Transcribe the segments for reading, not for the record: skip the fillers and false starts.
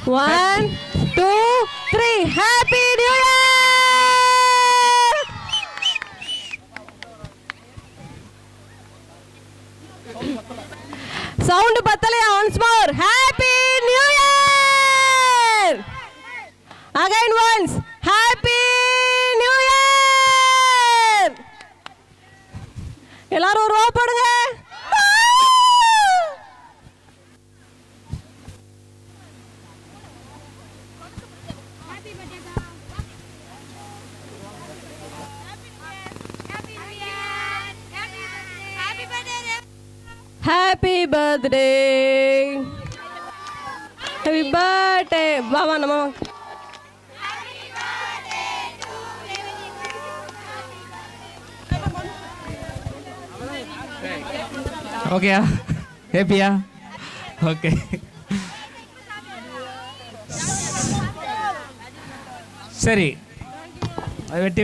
1, 2, 3. Happy New Year! Sound pattalaya once more. Happy New Year! Again once. Happy New Year! எல்லாரும் row போடுங்க. Happy birthday. Happy birthday. Baba nama. Happy birthday to you. Okay ya. Happy ya. Okay. சரி. வெட்டி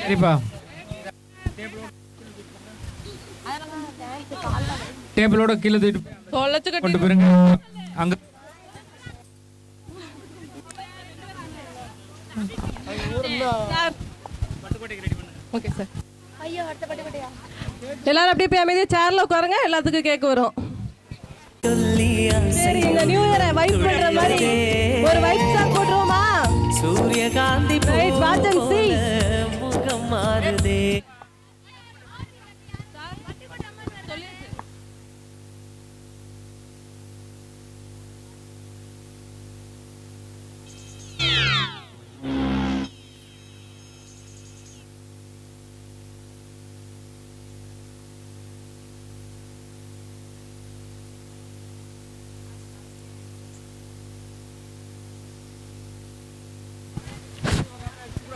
சரிப்பா. டேபிளோட கீழே தூக்கிட்டு கொண்டு போயிருங்க. அங்க ஓகே சார். எல்லாரும் அப்படியே போய் அமைதியா சேர்ல உட்காருங்க. எல்லாத்துக்கும் கேக் வரும். சரி, இந்த நியூ இயரை வைப் பண்ற மாதிரி ஒரு வைப் சாங் போடுறோமா? சூரியகாந்தி ரைட், வாட்ச் அண்ட் சீ. முகம் மாறுதே.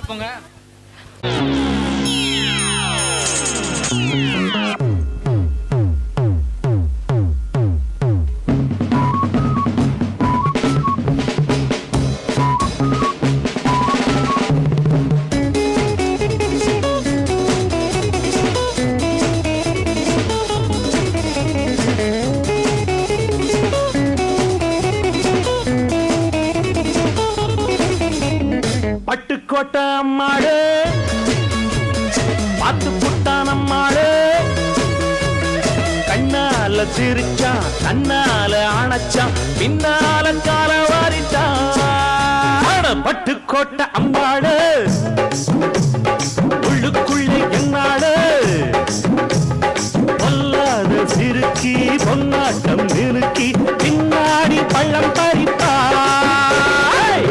போங்க. பட்டுக்கோட்டை அம்மாடு பார்த்து புட்டான் அம்மாடு, கண்ணால சிரிச்சான் கண்ணால அணைச்சான் பின்னால கால வாரிட்டான். பட்டுக்கோட்டை அம்மாடு உள்ளுக்குள்ளே என்னாடு, பொல்லாத சிறுக்கி பொன்னாட்டம் நிறுக்கி பின்னாடி பள்ளம் பறிப்பா.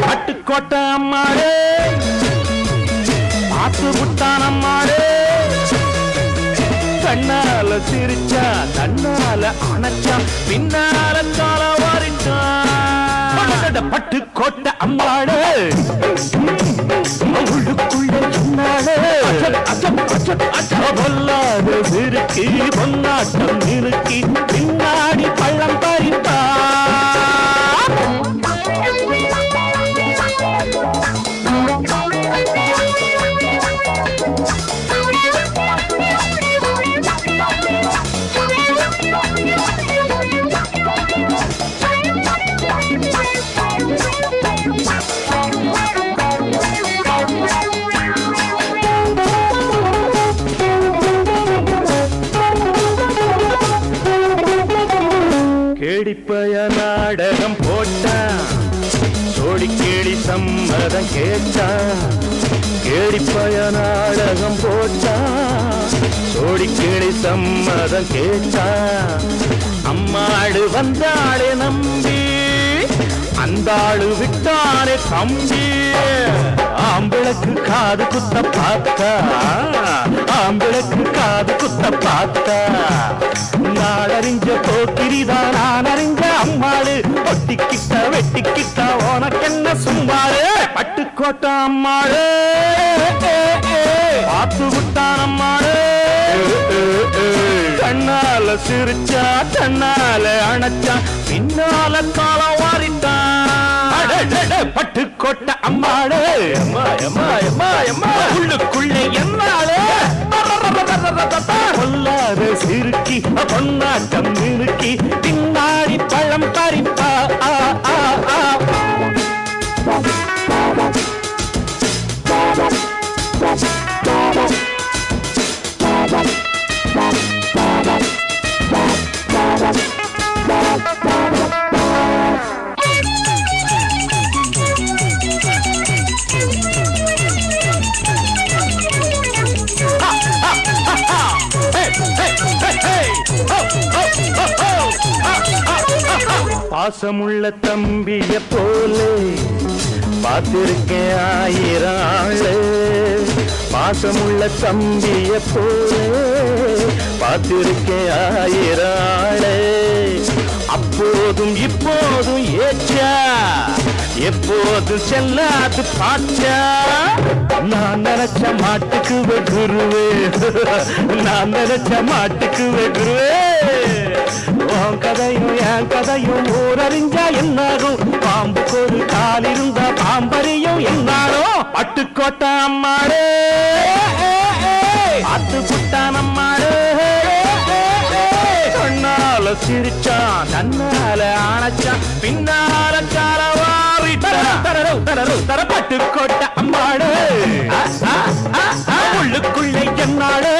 பட்டுக்கோட்டை அம்மாடு பார்த்து புட்டான் அம்மாடு, கண்ணால சிரிச்சா கண்ணால அணைச்சா பின்னால கால வாரிட்டான். பட்டுக்கோட்டை அம்மாடு உள்ளுக்குள்ள சொன்னாடு, பொல்லாத சிறுக்கி பொன்னாட்டம் நிறுக்கி பின்னாடி பள்ளம் பறிப்பா. கேடிப்பய நாடகம் போட்டான், சோடி கேடி சம்மதம் கேட்டான். கேடிப்பய நாடகம் போட்டான், சோடி கேடி சம்மதம் கேட்டான். அம்மாடு வந்தாளே நம்பி அந்தாளு விட்டானே தம்பி. ஆம்பிளக்கு காது குத்த பார்த்தா, ஆம்பிளக்கு காது குத்த பார்த்தா. நாடறிஞ்ச போக்கிரிதான் நான் அறிஞ்ச அம்மாளு, ஒட்டிக்கிட்ட வெட்டிக்கிட்ட உனக்கென்ன சும்மாளு. பட்டுக்கோட்டை அம்மாளு பார்த்து விட்டான் அம்மாளு, கண்ணால சிரிச்சா தன்னால அணைச்சா பின்னால காலம் வாரிட்டான் பட்டு கொட்ட அம்மாடு உள்ளுக்குள்ளே என்னாலே கொல்லாத சிறுக்கி பொன்னாட்டம் நிறுக்கி பின்னாடி பழம் பறிப்பா பாசமுள்ள தம்பிய போலே பார்த்திருக்கேன் ஆயிரம் ஆளு பாசமுள்ள தம்பிய போலே பார்த்திருக்கேன் ஆயிரம் ஆளு அப்போதும் இப்போதும் ஏச்சா எப்போதும் செல்லாது பாச்சா நான் நினைச்ச மாட்டுக்கு வெகுருவே நான் நினைச்ச மாட்டுக்கு வெகுருவே உன் கதையும் என் கதையும் ஊரறிஞ்சா என்னாகும் பாம்புக்கு ஒரு கால் இருந்தா பாம்பறியும் என்னாலும் பட்டுக்கோட்டை அம்மாடு அத்து புட்டான் அம்மாடு கண்ணால சிரிச்சான் தன்னால அணைச்சான் பின்னால காலவாரிட்டான் பட்டுக்கோட்டை அம்மாடு உள்ளுக்குள்ளே என்னாடு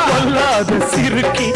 கொல்லாத சிறுக்கி